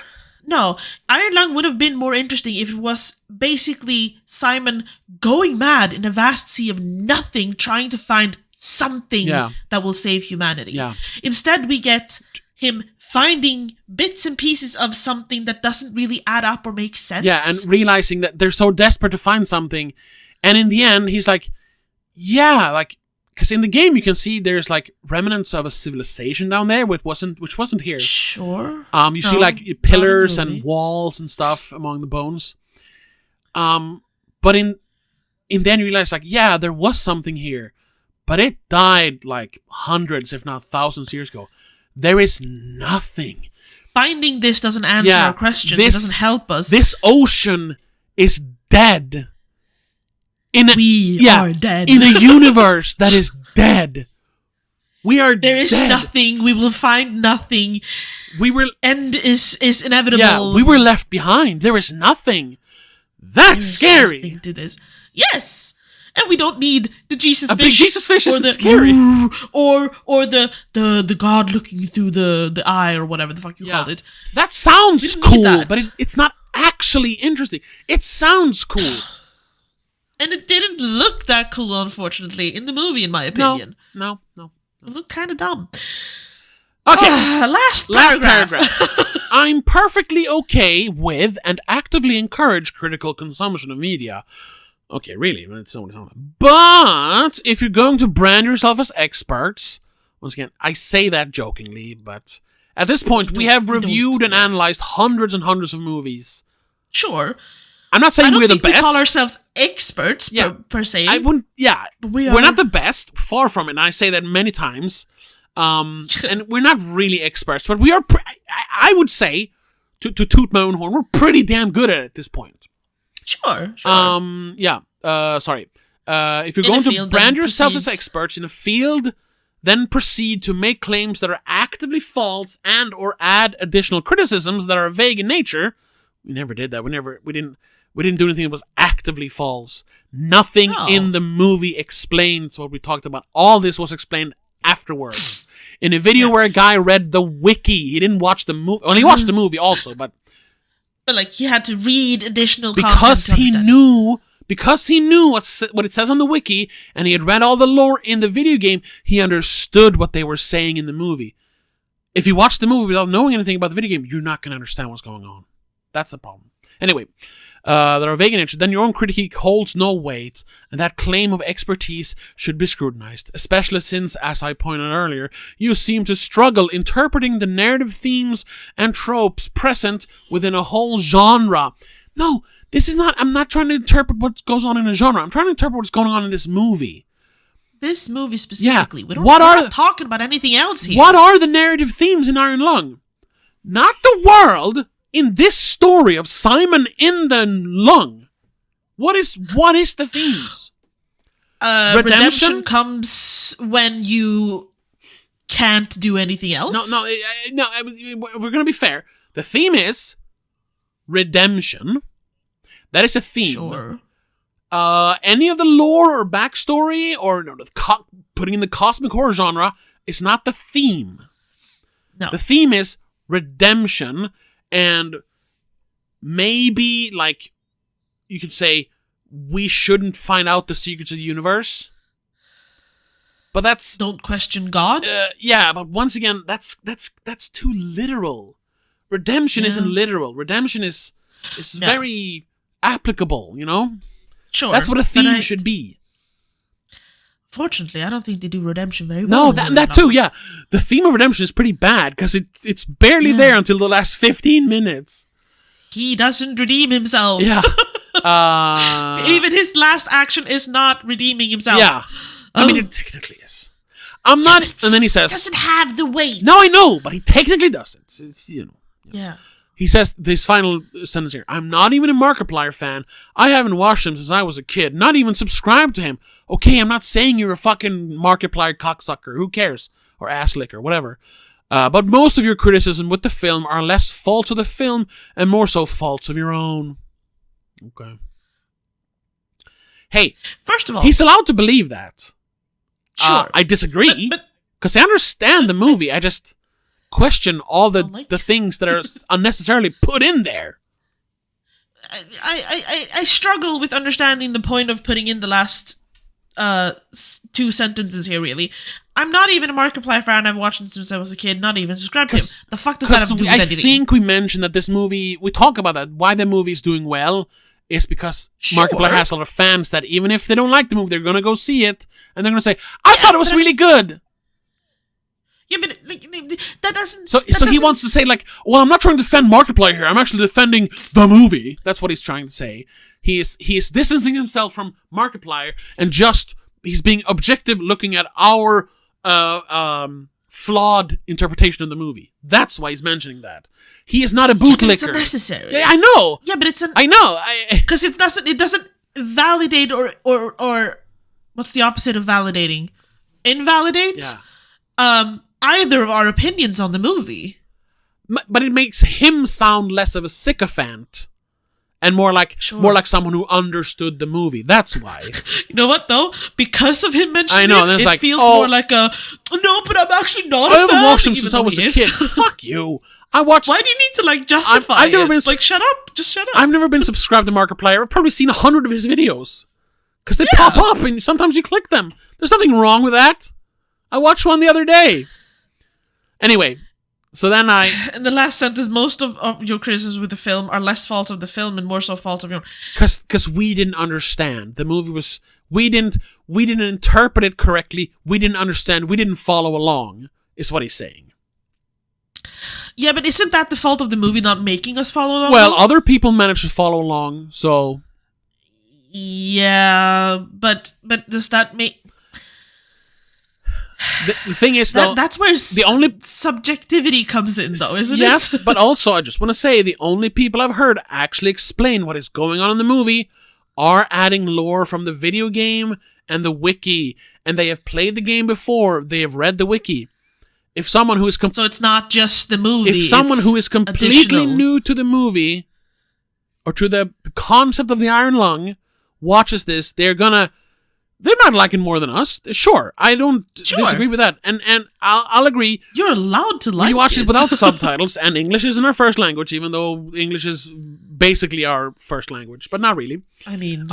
No, Iron Lung would have been more interesting if it was basically Simon going mad in a vast sea of nothing, trying to find something that will save humanity. Yeah. Instead, we get him finding bits and pieces of something that doesn't really add up or make sense. Yeah, and realizing that they're so desperate to find something. And in the end, he's like, yeah, like, because in the game you can see there's like remnants of a civilization down there, which wasn't here. Sure. You see like pillars and walls and stuff among the bones. But in then you realize like, yeah, there was something here, but it died like hundreds, if not thousands, years ago. There is nothing. Finding this doesn't answer our questions. It doesn't help us. This ocean is dead. We are dead. In a universe that is dead. We are There is dead. nothing. We will find nothing. End is inevitable. Yeah, we were left behind. There is nothing. That's scary. Nothing to this. Yes. And we don't need the Jesus fish. Big Jesus fish isn't scary. Or the God looking through the eye or whatever the fuck you called it. That sounds cool, but it's not actually interesting. It sounds cool. And it didn't look that cool, unfortunately, in the movie, in my opinion. No. It looked kind of dumb. Okay. Last paragraph. I'm perfectly okay with and actively encourage critical consumption of media. Okay, really? But if you're going to brand yourself as experts, once again, I say that jokingly, but at this point, we have reviewed and analyzed hundreds and hundreds of movies. Sure. I'm not saying we're the best. We call ourselves experts per se. I wouldn't. Yeah, we're not the best. Far from it. And I say that many times. And we're not really experts, but we are. I would say, to toot my own horn, we're pretty damn good at it at this point. Sure. Yeah. Sorry. If you're going to brand yourselves as experts in a field, then proceed to make claims that are actively false and or add additional criticisms that are vague in nature. We never did that. We didn't do anything that was actively false. Nothing in the movie explains what we talked about. All this was explained afterwards. In a video where a guy read the wiki. He didn't watch the movie. Well, he watched the movie also, but like he had to read additional content because he knew what it says on the wiki, and he had read all the lore in the video game. He understood what they were saying in the movie. If you watch the movie without knowing anything about the video game, you're not going to understand what's going on. That's the problem. Anyway, that are vague in nature, then your own critique holds no weight, and that claim of expertise should be scrutinized, especially since, as I pointed out earlier, you seem to struggle interpreting the narrative themes and tropes present within a whole genre. No, I'm not trying to interpret what goes on in a genre. I'm trying to interpret what's going on in this movie. This movie specifically. Yeah. We're not talking about anything else here. What are the narrative themes in Iron Lung? Not the world. In this story of Simon in the Lung, what is the themes? Redemption comes when you can't do anything else. No. We're gonna be fair. The theme is redemption. That is a theme. Sure. Any of the lore or backstory or putting in the cosmic horror genre is not the theme. No. The theme is redemption. And maybe, like, you could say, we shouldn't find out the secrets of the universe. But that's... Don't question God? Yeah, but once again, that's too literal. Redemption isn't literal. Redemption is very applicable, you know? Sure. That's what a theme should be. Fortunately, I don't think they do redemption very well. No, that too, yeah. The theme of redemption is pretty bad, because it's barely there until the last 15 minutes. He doesn't redeem himself. Yeah. Even his last action is not redeeming himself. Yeah. I mean, it technically is. I'm not... And then he says... Doesn't have the weight. No, I know, but he technically does. It's you know. Yeah. He says this final sentence here. I'm not even a Markiplier fan. I haven't watched him since I was a kid. Not even subscribed to him. Okay, I'm not saying you're a fucking Markiplier cocksucker. Who cares? Or ass licker, whatever. But most of your criticism with the film are less faults of the film and more so faults of your own. Okay. Hey, first of all, he's allowed to believe that. Sure. I disagree. Because I understand the movie. I just question all the things that are unnecessarily put in there. I struggle with understanding the point of putting in the last two sentences here, really. I'm not even a Markiplier fan. I've watched him since I was a kid, not even subscribed to him. The fuck does that have to do with anything? I think we mentioned that this movie, we talk about that, why the movie is doing well, is because Markiplier has a lot of fans that even if they don't like the movie, they're going to go see it, and they're going to say, I thought it was really good. Yeah, but that doesn't... So he wants to say, like, well, I'm not trying to defend Markiplier here. I'm actually defending the movie. That's what he's trying to say. He is distancing himself from Markiplier and he's being objective looking at our flawed interpretation of the movie. That's why he's mentioning that. He is not a bootlicker. It's unnecessary. Yeah, I know. Yeah, but I know. Because it doesn't validate or what's the opposite of validating? Invalidate? Yeah. Either of our opinions on the movie. But it makes him sound less of a sycophant and more like someone who understood the movie. That's why. You know what though? Because of him mentioning it feels more like a no, but I'm actually not a fan. I haven't watched him since I was a kid. Fuck you. Why do you need to justify I've never been shut up. Just shut up. I've never been subscribed to Markiplier. I've probably seen 100 of his videos. Because they pop up and sometimes you click them. There's nothing wrong with that. I watched one the other day. Anyway, so then in the last sentence, most of your criticisms with the film are less fault of the film and more so fault of your own. Because we didn't understand. The movie was... We didn't interpret it correctly. We didn't understand. We didn't follow along, is what he's saying. Yeah, but isn't that the fault of the movie not making us follow along? Well, other people managed to follow along, so... Yeah, but does that make... The thing is, though... That's where the only subjectivity comes in, though, isn't it? Yes, but also, I just want to say, the only people I've heard actually explain what is going on in the movie are adding lore from the video game and the wiki, and they have played the game before, they have read the wiki. If someone who is... So it's not just the movie, if someone who is completely new to the movie, or to the concept of the Iron Lung, watches this, they might like it more than us. Sure, I don't disagree with that. And I'll agree. You're allowed to like it. We watch it without subtitles, and English isn't our first language, even though English is basically our first language, but not really. I mean...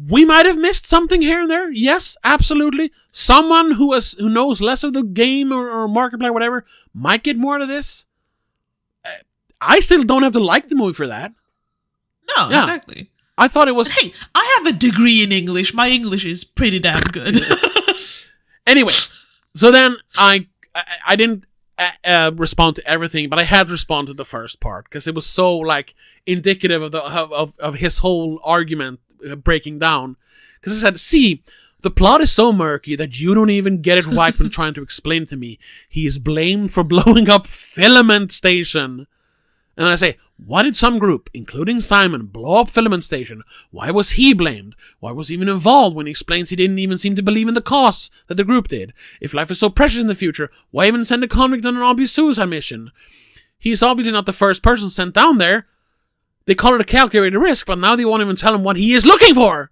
we might have missed something here and there. Yes, absolutely. Someone who knows less of the game or Markiplier, whatever, might get more out of this. I still don't have to like the movie for that. No, exactly. I thought it was... But hey, I have a degree in English. My English is pretty damn good. Anyway, so then I didn't respond to everything, but I had to respond to the first part because it was so like indicative of his whole argument breaking down. Because I said, see, the plot is so murky that you don't even get it right when trying to explain it to me. He is blamed for blowing up Filament Station. And I say, why did some group, including Simon, blow up Filament Station? Why was he blamed? Why was he even involved when he explains he didn't even seem to believe in the costs that the group did? If life is so precious in the future, why even send a convict on an obvious suicide mission? He's obviously not the first person sent down there. They call it a calculated risk, but now they won't even tell him what he is looking for.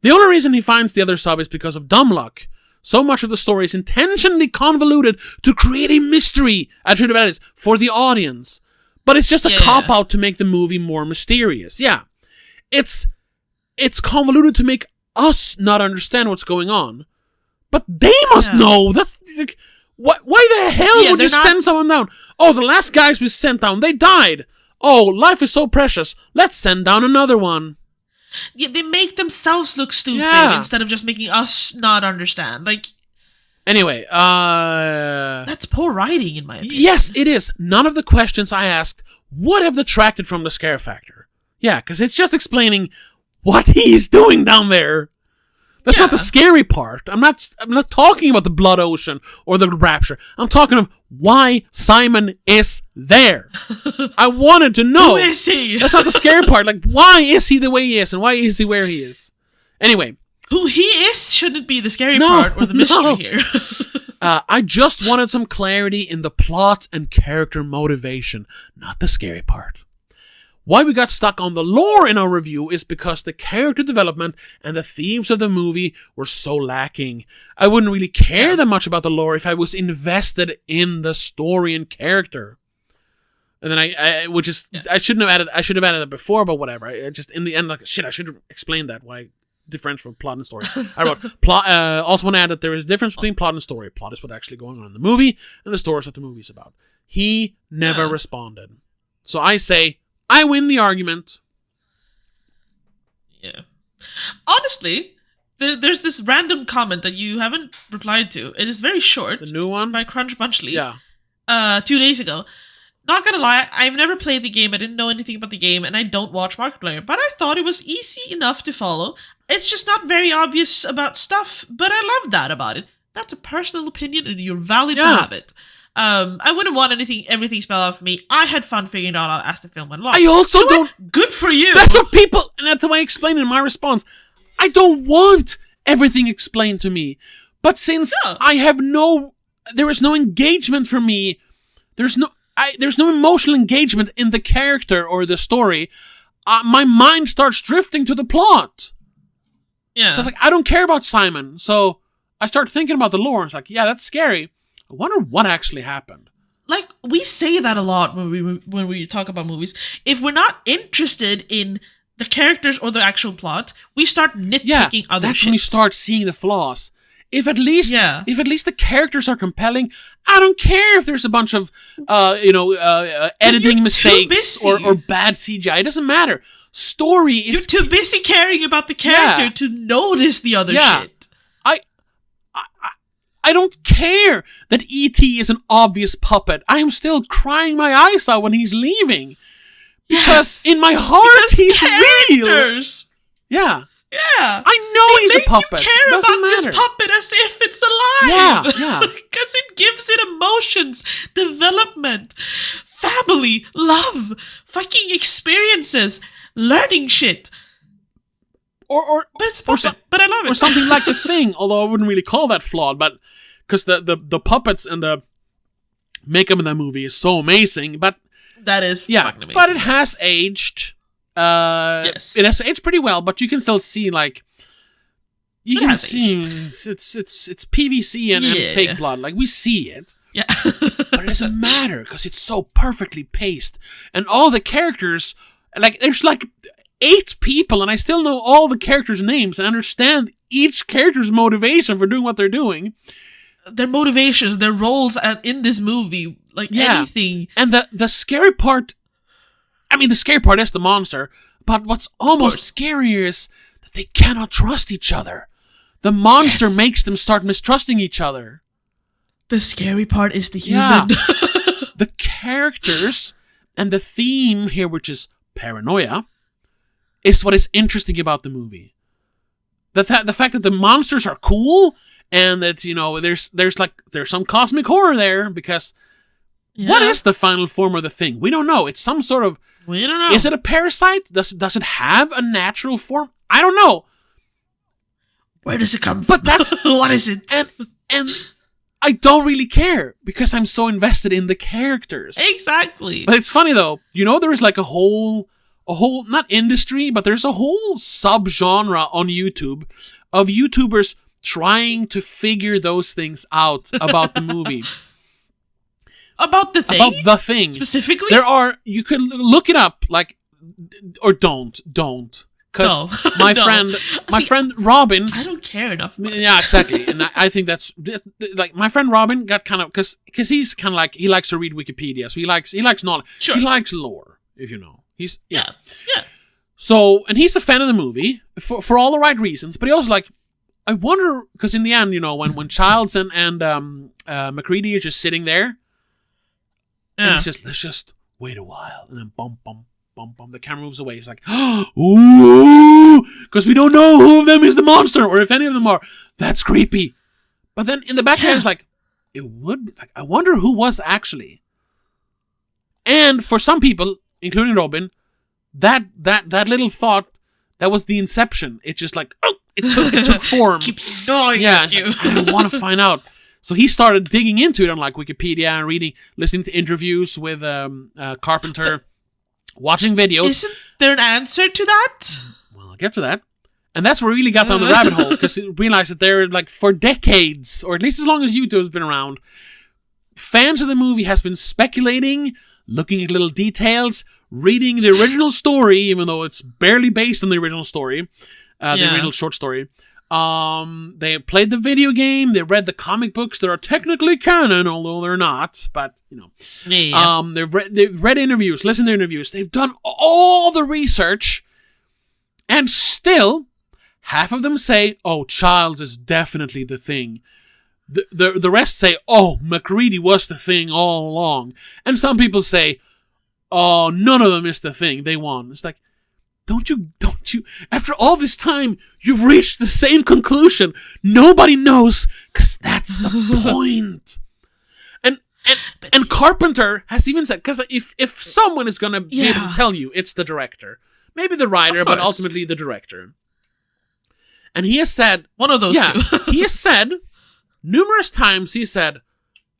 The only reason he finds the other sub is because of dumb luck. So much of the story is intentionally convoluted to create a mystery, for the audience. But it's just a cop-out to make the movie more mysterious. Yeah. It's convoluted to make us not understand what's going on. But they must know. That's like, why the hell would you send someone down? Oh, the last guys we sent down, they died. Oh, life is so precious. Let's send down another one. Yeah, they make themselves look stupid instead of just making us not understand. Like... Anyway, that's poor writing, in my opinion. Yes, it is. None of the questions I asked would have detracted from the scare factor. Yeah, because it's just explaining what he's doing down there. That's not the scary part. I'm not talking about the blood ocean or the rapture. I'm talking of why Simon is there. I wanted to know. Who is he? That's not the scary part. Like, why is he the way he is, and why is he where he is? Anyway. Who he is shouldn't be the scary part or the mystery here. I just wanted some clarity in the plot and character motivation, not the scary part. Why we got stuck on the lore in our review is because the character development and the themes of the movie were so lacking. I wouldn't really care that much about the lore if I was invested in the story and character. And then I should have added it before, but whatever. I just in the end, like, shit, I should have explained that. Why difference from plot and story. I wrote plot. Also want to add that there is a difference between plot and story. Plot is what's actually going on in the movie, and the story is what the movie is about. He never responded. So I say, I win the argument. Yeah. Honestly, there's this random comment that you haven't replied to. It is very short. The new one? By Crunch Bunchley. Yeah. 2 days ago. Not gonna lie, I've never played the game. I didn't know anything about the game, and I don't watch Markiplier. But I thought it was easy enough to follow. It's just not very obvious about stuff, but I love that about it. That's a personal opinion, and you're valid to have it. I wouldn't want everything spelled out for me. I had fun figuring it out as the film went along. I also don't... Good for you! That's what people... And that's the way I explained it in my response. I don't want everything explained to me. But since I have there is no engagement for me, there's no emotional engagement in the character or the story, my mind starts drifting to the plot. Yeah. So it's like, I don't care about Simon. So I start thinking about the lore, and it's like, yeah, that's scary. I wonder what actually happened. Like, we say that a lot when we talk about movies. If we're not interested in the characters or the actual plot, we start nitpicking other that's shit. When we start seeing the flaws. If at least the characters are compelling, I don't care if there's a bunch of editing mistakes or bad CGI. It doesn't matter. Story is you're too busy caring about the character to notice the other shit. I don't care that E.T. is an obvious puppet. I am still crying my eyes out when he's leaving. Because in my heart, he's real. Yeah. Yeah. I know he's a puppet. You care about this puppet as if it's alive. Yeah. Because it gives it emotions, development, family, love, fucking experiences, learning shit. But it's a puppet, but I love it. Or something like The Thing, although I wouldn't really call that flawed, but because the puppets and the makeup in that movie is so amazing, but that is fucking amazing. But it has aged. Yes, it has aged pretty well, but you can still see it's PVC and fake blood. Like, we see it. Yeah, but it doesn't matter because it's so perfectly paced, and all the characters, there's 8 people, and I still know all the characters' names and understand each character's motivation for doing what they're doing. Their motivations, their roles in this movie, anything. And the scary part, the scary part is the monster, but what's almost scarier is that they cannot trust each other. The monster makes them start mistrusting each other. The scary part is the human. Yeah. The characters and the theme here, which is paranoia, is what is interesting about the movie. The fact that the monsters are cool, and that there's some cosmic horror there, because what is the final form of the thing? We don't know. It's some sort of... We don't know. Is it a parasite? Does it have a natural form? I don't know. Where does it come from? But that's... What is it? And I don't really care, because I'm so invested in the characters. Exactly. But it's funny, though. There is a whole, not industry, but there's a whole subgenre on YouTube of YouTubers trying to figure those things out about the movie. About The Thing? About The Thing. Specifically? You can look it up, or don't. Because my friend Robin... I don't care enough. Yeah, exactly. And I think that's... my friend Robin got kind of... Because he's kind of he likes to read Wikipedia, so he likes knowledge. Sure. He likes lore, if you know. Yeah. So, and he's a fan of the movie, for all the right reasons, but he also I wonder, because in the end, when Childs and McCready are just sitting there, and he says, let's just wait a while, and then bum, bum, bum, bum, the camera moves away. He's like, ooh, because we don't know who of them is the monster, or if any of them are. That's creepy. But then in the back it's it would, I wonder who was actually. And for some people, including Robin, that little thought, that was the inception. It just it took form. Keeps gnawing at you. I want to find out. So he started digging into it on Wikipedia and listening to interviews with Carpenter, watching videos. Isn't there an answer to that? Well, I'll get to that. And that's where we really got down the rabbit hole, because we realized that there, for decades, or at least as long as YouTube has been around, fans of the movie has been speculating, looking at little details, reading the original story, even though it's barely based on the original story, the original short story. They played the video game, they read the comic books that are technically canon, although they're not, but, they've read interviews, listened to interviews, they've done all the research, And still, half of them say, oh, Childs is definitely the thing. The rest say, oh, MacReady was the thing all along. And some people say, oh, none of them is the thing. They won. It's like, don't you, after all this time, you've reached the same conclusion. Nobody knows, because that's the point. And Carpenter has even said, because if someone is going to be able to tell you, it's the director. Maybe the writer, but ultimately the director. And he has said... One of those two. He has said, numerous times, he said,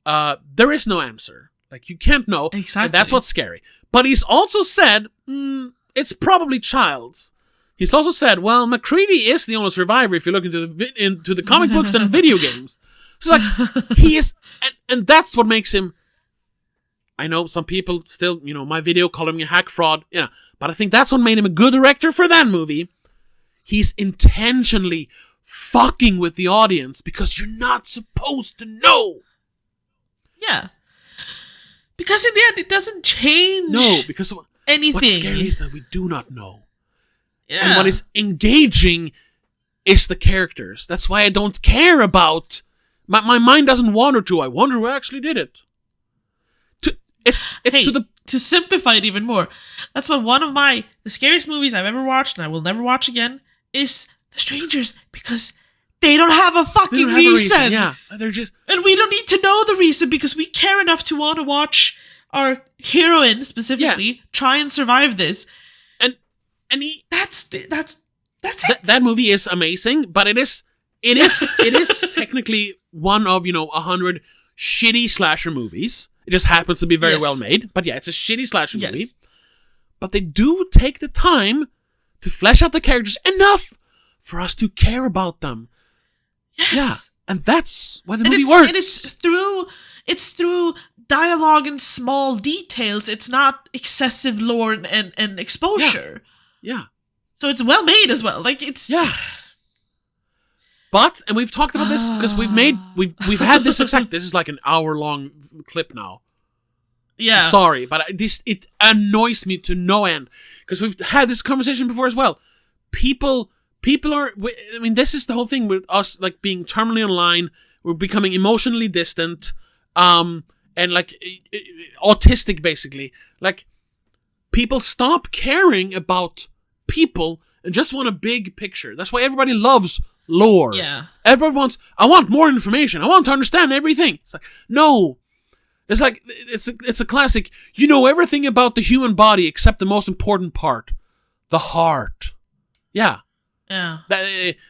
there is no answer. Like, you can't know. Exactly. And that's what's scary. But he's also said, it's probably Childs. He's also said, well, MacReady is the only survivor if you look into the comic books and video games. So, like, he is... And that's what makes him... I know some people still, my video call him a hack fraud, but I think that's what made him a good director for that movie. He's intentionally fucking with the audience because you're not supposed to know. Yeah. Because in the end, it doesn't change because anything. What's scary is that we do not know. Yeah. And what is engaging is the characters. That's why I don't care about... My mind doesn't wander to, I wonder who actually did it. To simplify it even more, that's why one of the scariest movies I've ever watched, and I will never watch again, is The Strangers, because they don't have a fucking reason. Yeah, they're just... And we don't need to know the reason, because we care enough to want to watch our heroine, specifically, try and survive this. And that's it. That movie is amazing, but it is technically one of, 100 shitty slasher movies. It just happens to be very well made. But yeah, it's a shitty slasher movie. But they do take the time to flesh out the characters enough for us to care about them. Yes. Yeah. And that's why the movie works. And it's through dialogue and small details. It's not excessive lore and exposure. Yeah. So it's well made as well. Like, it's... Yeah. But, and we've talked about this because we've had this exact... This is like an hour-long clip now. Yeah. I'm sorry, but it annoys me to no end. Because we've had this conversation before as well. People are... I mean, this is the whole thing with us, like, being terminally online. We're becoming emotionally distant. And, like, autistic, basically. Like, people stop caring about people and just want a big picture. That's why everybody loves... lore. Yeah. Everyone wants, I want more information. I want to understand everything. It's like, no. It's like, it's a classic. You know everything about the human body except the most important part. The heart. Yeah. Yeah.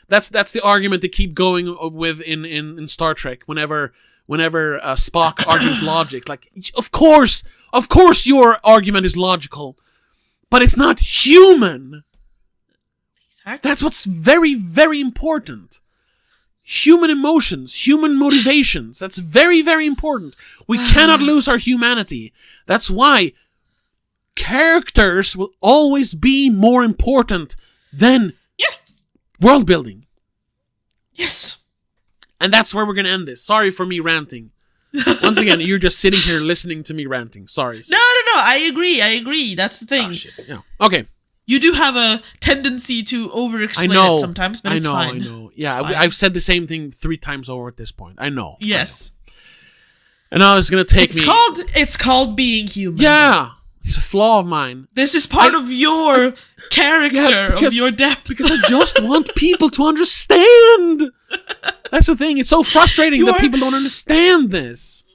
That's the argument they keep going with in Star Trek whenever Spock argues logic. Like, of course your argument is logical, but it's not human. That's what's very, very important. Human emotions, human motivations. That's very, very important. We cannot lose our humanity. That's why characters will always be more important than world building. Yes. And that's where we're going to end this. Sorry for me ranting. Once again, you're just sitting here listening to me ranting. Sorry. No. I agree. That's the thing. Oh, shit. Yeah. Okay. You do have a tendency to over-explain it sometimes, but it's fine. I know. Yeah, I've said the same thing 3 times over at this point. I know. Yes. I know. And now it's going to take me... It's called being human. Yeah. It's a flaw of mine. This is part of your character, of your depth. Because I just want people to understand. That's the thing. It's so frustrating that people don't understand this.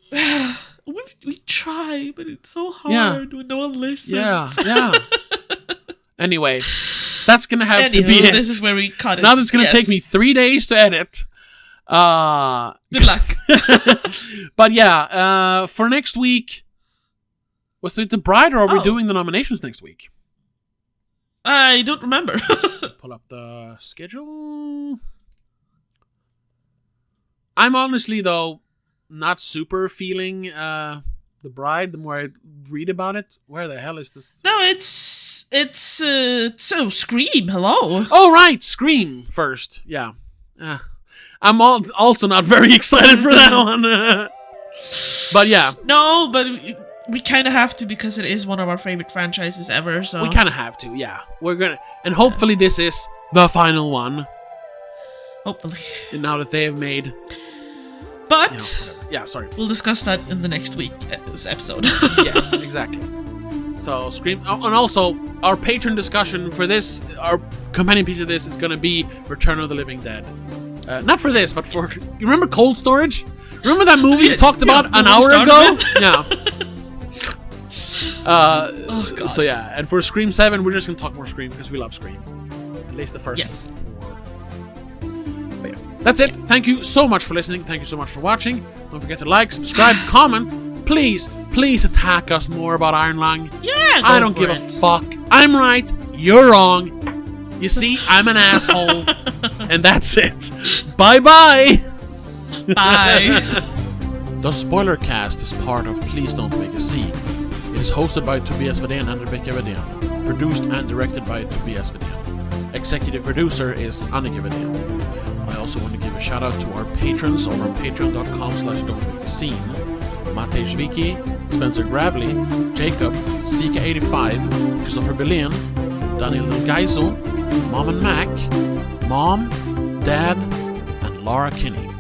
We try, but it's so hard when no one listens. Yeah. Anyway, that's going to have to be it. This is where we cut it. Now this is going to take me 3 days to edit. Good luck. But yeah, for next week, was it The Bride, or are we doing the nominations next week? I don't remember. Pull up the schedule. I'm honestly, though, not super feeling The Bride the more I read about it. Where the hell is this? No, it's Scream, hello. Oh, right, Scream first, yeah. I'm also not very excited for that one. But yeah. No, but We kind of have to because it is one of our favorite franchises ever. So we kind of have to, yeah. We're gonna, and hopefully this is the final one. Hopefully. And now that they have made. But yeah, sorry. We'll discuss that in the next week's episode. Yes, exactly. So Scream, and also our patron discussion for this, our companion piece of this is gonna be Return of the Living Dead. Not for this, but for you remember Cold Storage? Remember that movie you talked about an hour ago? Yeah. Oh god. So yeah, and for Scream 7, we're just gonna talk more Scream because we love Scream. At least the first 4. But yeah, that's it. Thank you so much for listening. Thank you so much for watching. Don't forget to like, subscribe, comment. Please attack us more about Iron Lung. Yeah, I don't give a fuck. I'm right. You're wrong. You see, I'm an asshole. And that's it. Bye-bye. Bye. The SpoilerCast is part of Please Don't Make a Scene. It is hosted by Tobias Vedén and Rebecca Vedén. Produced and directed by Tobias Vedén. Executive producer is Annika Vedén. I also want to give a shout out to our patrons over on patreon.com/don'tmakeascene. Matej Vicky, Spencer Gravely, Jacob, Sika85, Christopher Berlin, Daniel Del Geiso, Mom and Mac, Mom, Dad, and Laura Kinney.